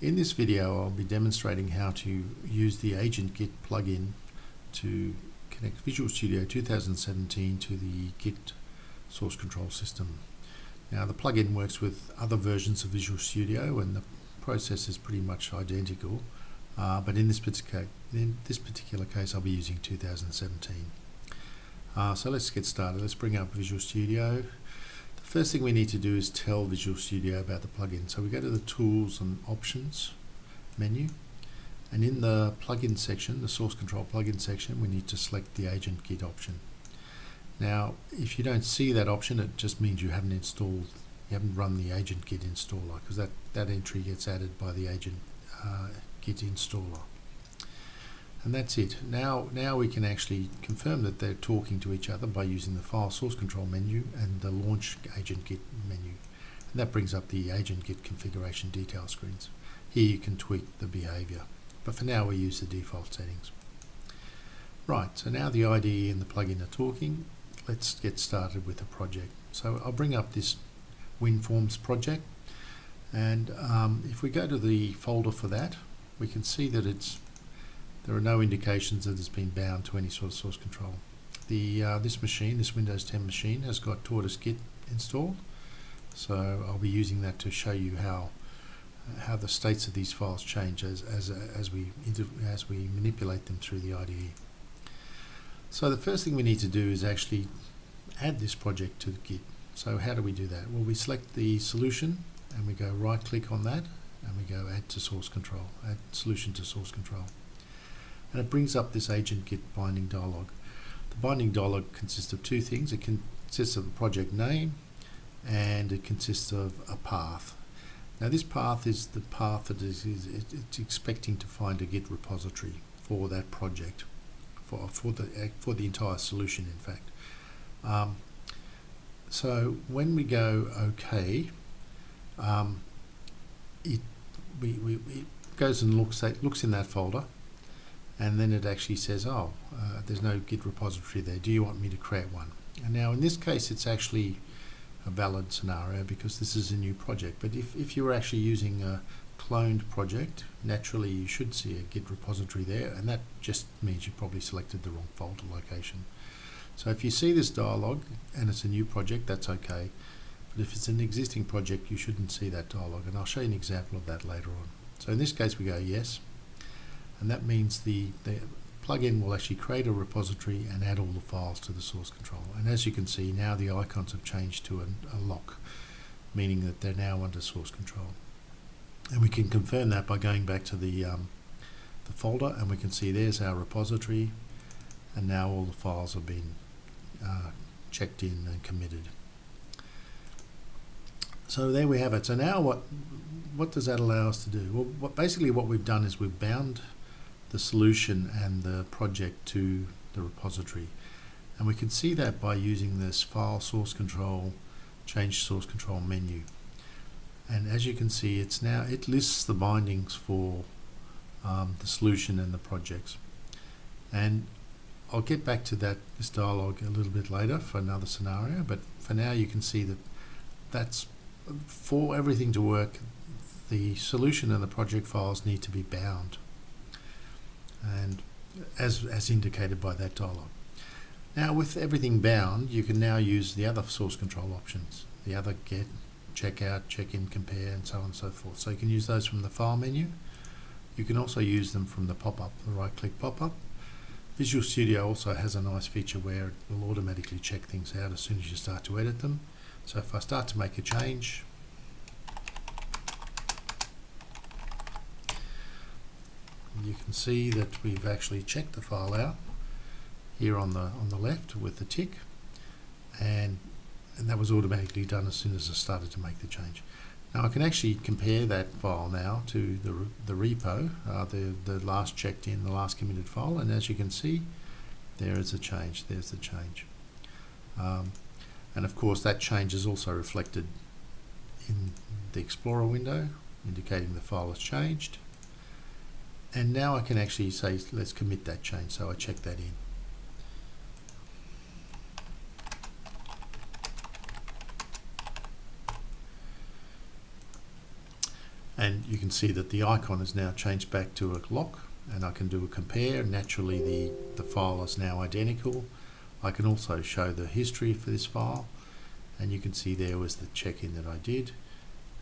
In this video I'll be demonstrating how to use the Agent Git plugin to connect Visual Studio 2017 to the Git source control system. Now the plugin works with other versions of Visual Studio and the process is pretty much identical, but in this particular case I'll be using 2017. So let's get started. Let's bring up Visual Studio. The first thing we need to do is tell Visual Studio about the plugin. So we go to the Tools and Options menu, and in the plugin section, the source control plugin section, we need to select the Agent Git option. Now if you don't see that option, it just means you haven't run the Agent Git installer, because that entry gets added by the Agent Git installer. And that's it. Now we can actually confirm that they're talking to each other by using the File Source Control menu and the Launch Agent Git menu. And that brings up the Agent Git configuration detail screens. Here you can tweak the behavior, but for now we use the default settings. Right, so now the IDE and the plugin are talking. Let's get started with the project. So I'll bring up this WinForms project, and if we go to the folder for that, we can see that there are no indications that it's been bound to any sort of source control. This Windows 10 machine, has got Tortoise Git installed, so I'll be using that to show you how the states of these files change as we manipulate them through the IDE. So the first thing we need to do is actually add this project to the Git. So how do we do that? Well, we select the solution and we go right click on that and we go add to source control, add solution to source control. And it brings up this Agent Git binding dialog. The binding dialog consists of two things. It consists of the project name and it consists of a path. Now this path is the path that it's expecting to find a Git repository for that project, for the entire solution in fact. So when we go OK, it goes and looks in that folder, and then it actually says, there's no Git repository there. Do you want me to create one? And now in this case it's actually a valid scenario because this is a new project. But if you were actually using a cloned project, naturally you should see a Git repository there, and that just means you probably selected the wrong folder location. So if you see this dialog and it's a new project, that's okay. But if it's an existing project, you shouldn't see that dialog, and I'll show you an example of that later on. So in this case we go yes, and that means the plugin will actually create a repository and add all the files to the source control. And as you can see, now the icons have changed to a lock, meaning that they're now under source control. And we can confirm that by going back to the folder, and we can see there's our repository, and now all the files have been checked in and committed. So there we have it. So now what does that allow us to do? Well, basically what we've done is we've bound the solution and the project to the repository, and we can see that by using this File Source Control Change Source Control menu. And as you can see, it lists the bindings for the solution and the projects. And I'll get back to this dialog a little bit later for another scenario, but for now you can see that's for everything to work, the solution and the project files need to be bound, and as indicated by that dialog. Now with everything bound, you can now use the other source control options, the other get, checkout, check-in, compare, and so on and so forth. So you can use those from the file menu. You can also use them from the pop-up, the right-click pop-up. Visual Studio also has a nice feature where it will automatically check things out as soon as you start to edit them. So if I start to make a change, you can see that we've actually checked the file out here on the left with the tick, and that was automatically done as soon as I started to make the change. Now I can actually compare that file now to the repo, the last checked in, the last committed file, and as you can see, there is a change. There's the change, and of course that change is also reflected in the Explorer window, indicating the file has changed. And now I can actually say let's commit that change, so I check that in. And you can see that the icon is now changed back to a lock, and I can do a compare. Naturally the file is now identical. I can also show the history for this file, and you can see there was the check-in that I did,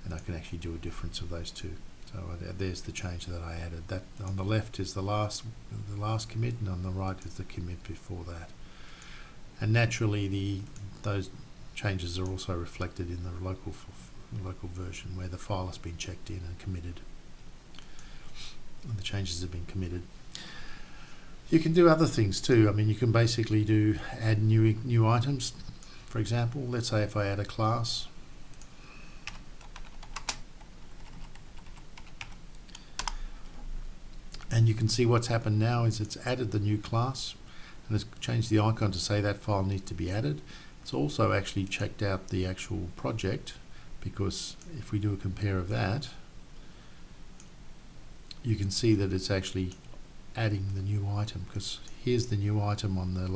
and I can actually do a difference of those two. So there's the change that I added. That on the left is the last commit, and on the right is the commit before that. And naturally those changes are also reflected in the local version where the file has been checked in and committed, and the changes have been committed. You can do other things too. I mean, you can basically add new items. For example, let's say if I add a class, and you can see what's happened now is it's added the new class, and it's changed the icon to say that file needs to be added. It's also actually checked out the actual project, because if we do a compare of that, you can see that it's actually adding the new item, because here's the new item on the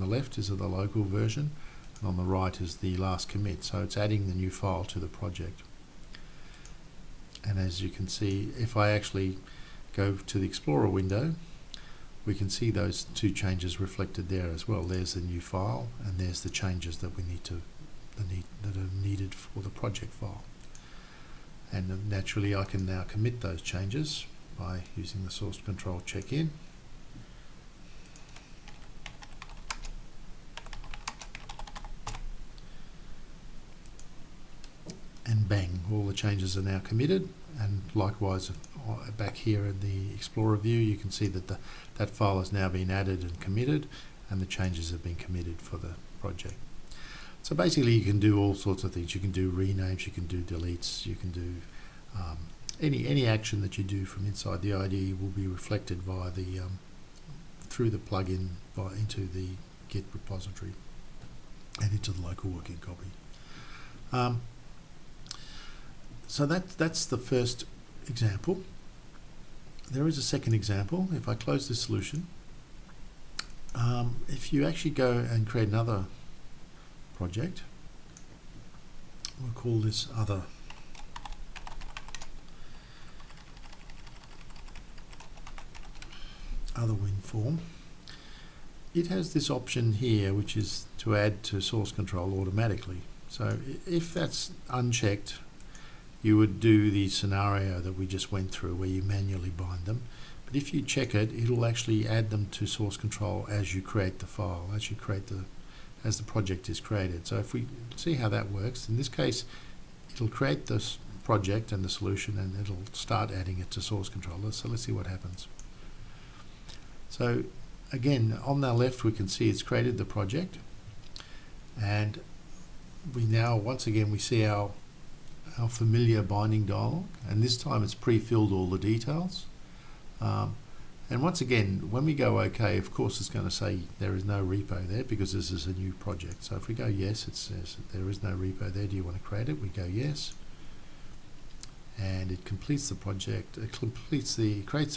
left is of the local version, and on the right is the last commit. So it's adding the new file to the project. And as you can see, if I actually go to the Explorer window, we can see those two changes reflected there as well. There's the new file, and there's the changes that that are needed for the project file. And naturally I can now commit those changes by using the source control check-in. And bang, all the changes are now committed. And likewise back here in the Explorer view, you can see that that file has now been added and committed, and the changes have been committed for the project. So basically you can do all sorts of things. You can do renames, you can do deletes, you can do any action that you do from inside the IDE will be reflected via through the plugin into the Git repository and into the local working copy. So that's the first example. There is a second example. If I close this solution, if you actually go and create another project, we'll call this other WinForm. It has this option here, which is to add to source control automatically. So if that's unchecked, you would do the scenario that we just went through where you manually bind them. But if you check it, it'll actually add them to source control as you create the file, as the project is created. So if we see how that works, in this case, it'll create this project and the solution, and it'll start adding it to source control. So let's see what happens. So again, on the left, we can see it's created the project, and we now, once again, we see our familiar binding dialog, and this time it's pre-filled all the details. And once again, when we go OK, of course it's going to say there is no repo there because this is a new project. So if we go yes, it says there is no repo there. Do you want to create it? We go yes, and it completes the project. It creates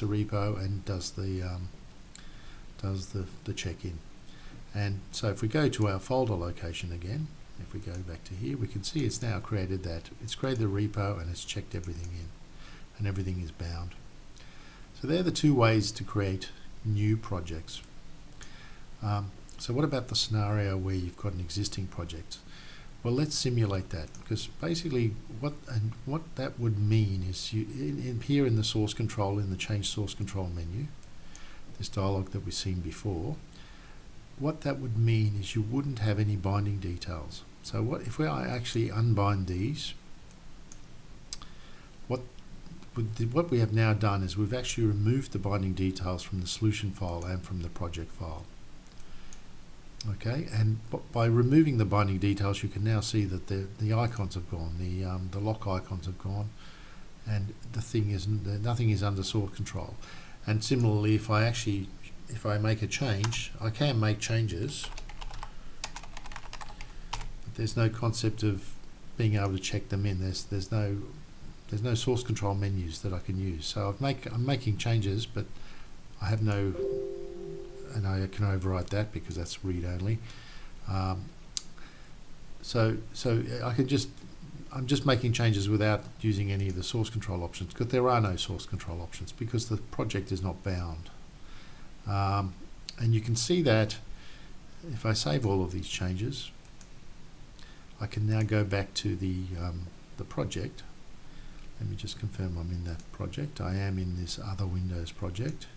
a repo and does the check-in. And so if we go to our folder location again, if we go back to here, we can see it's now created that. It's created the repo and it's checked everything in, and everything is bound. So they're the two ways to create new projects. So what about the scenario where you've got an existing project? Well, let's simulate that, because basically what that would mean is here in the source control, in the change source control menu, this dialog that we've seen before, what that would mean is you wouldn't have any binding details. So what if we actually unbind these, what we have now done is we've actually removed the binding details from the solution file and from the project file. Okay, and by removing the binding details, you can now see that the icons have gone, the lock icons have gone, and nothing is under source control. And similarly, if I make a change, I can make changes, but there's no concept of being able to check them in. There's no source control menus that I can use. So I'm making changes, but I have no, and I can override that because that's read only. So I can just I'm just making changes without using any of the source control options, because there are no source control options because the project is not bound. And you can see that if I save all of these changes, I can now go back to the project. Let me just confirm I'm in that project. I am in this other Windows project.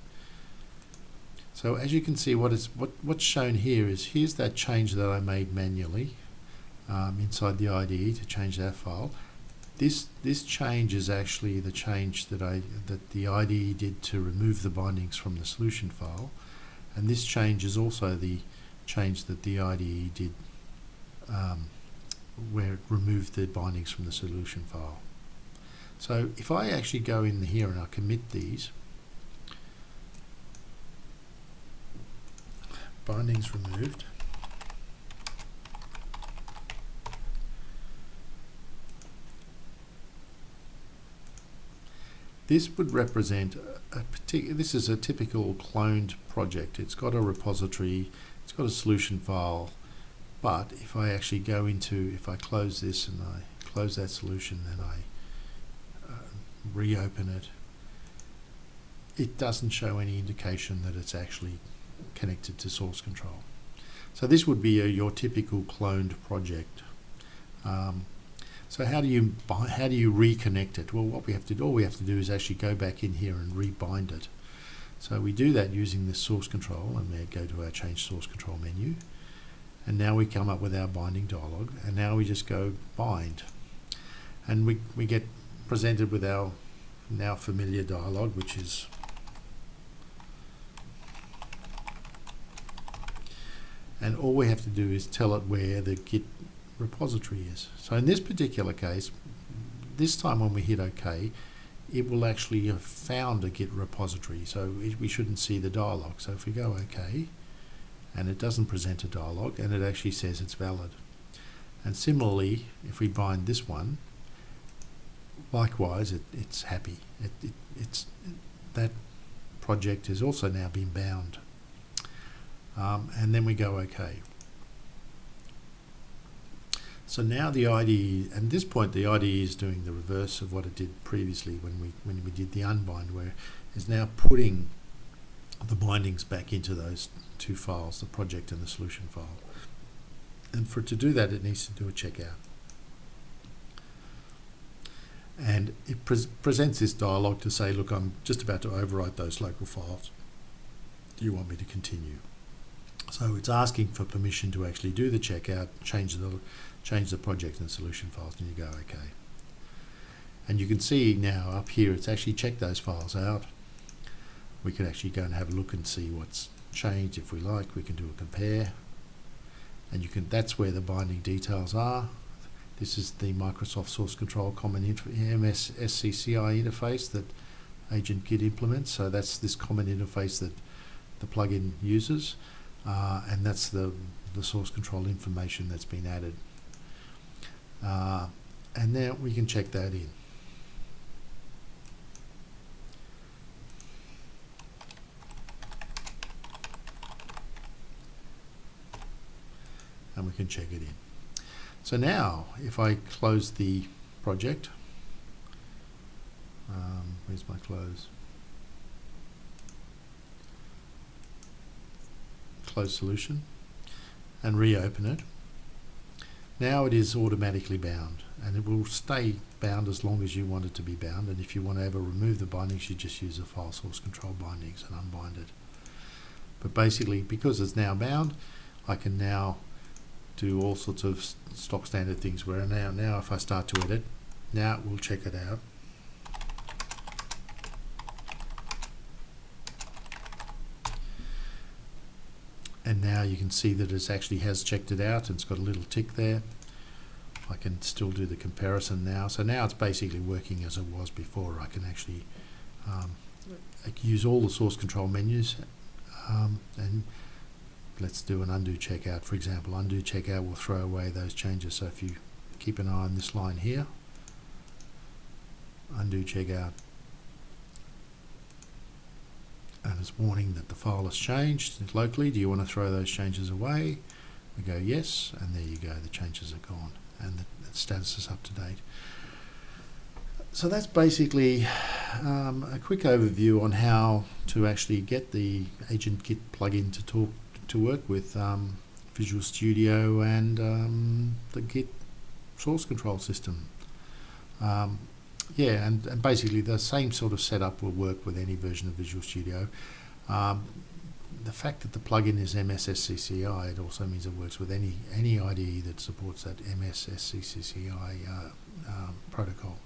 So as you can see, what's shown here is here's that change that I made manually inside the IDE to change that file. This change is actually the change that the IDE did to remove the bindings from the solution file, and this change is also the change that the IDE did where it removed the bindings from the solution file. So if I actually go in here and I commit these, bindings removed, this would represent this is a typical cloned project. It's got a repository, it's got a solution file, but if I actually go into, if I close this and I close that solution and I reopen it, it doesn't show any indication that it's actually connected to source control. So this would be your typical cloned project. So how do you reconnect it? Well, all we have to do is actually go back in here and rebind it. So we do that using this source control, and we go to our change source control menu, and now we come up with our binding dialog, and now we just go bind, and we get presented with our now familiar dialog, which is and all we have to do is tell it where the Git repository is. So in this particular case, this time when we hit OK, it will actually have found a Git repository, so we shouldn't see the dialog. So if we go OK, and it doesn't present a dialog, and it actually says it's valid. And similarly, if we bind this one, likewise, it's happy. That project has also now been bound. And then we go OK. So now the IDE, and at this point the IDE is doing the reverse of what it did previously when we did the unbind, where it's now putting the bindings back into those two files, the project and the solution file. And for it to do that, it needs to do a checkout. And it presents this dialog to say, look, I'm just about to overwrite those local files. Do you want me to continue? So it's asking for permission to actually do the checkout, change the project and solution files, and you go OK. And you can see now up here it's actually checked those files out. We can actually go and have a look and see what's changed if we like. We can do a compare, and that's where the binding details are. This is the Microsoft Source Control Common MS SCCI interface that Agent Git implements. So that's this common interface that the plugin uses, and that's the source control information that's been added. And now we can check that in. And we can check it in. So now, if I close the project, where's my close? Close solution, and reopen it. Now it is automatically bound, and it will stay bound as long as you want it to be bound. And if you want to ever remove the bindings, you just use the file source control bindings and unbind it. But basically, because it's now bound, I can now do all sorts of stock standard things where now if I start to edit, now it will check it out. And now you can see that it actually has checked it out, and it's got a little tick there. I can still do the comparison now. So now it's basically working as it was before. I can actually use all the source control menus, and let's do an undo checkout. For example, undo checkout will throw away those changes. So if you keep an eye on this line here, undo checkout, and it's warning that the file has changed locally. Do you want to throw those changes away? We go yes, and there you go, the changes are gone. and the status is up to date. So that's basically a quick overview on how to actually get the Agent Git plugin to work with Visual Studio and the Git source control system. Yeah, and basically the same sort of setup will work with any version of Visual Studio. The fact that the plugin is MSSCCI, it also means it works with any IDE that supports that MSSCCI protocol.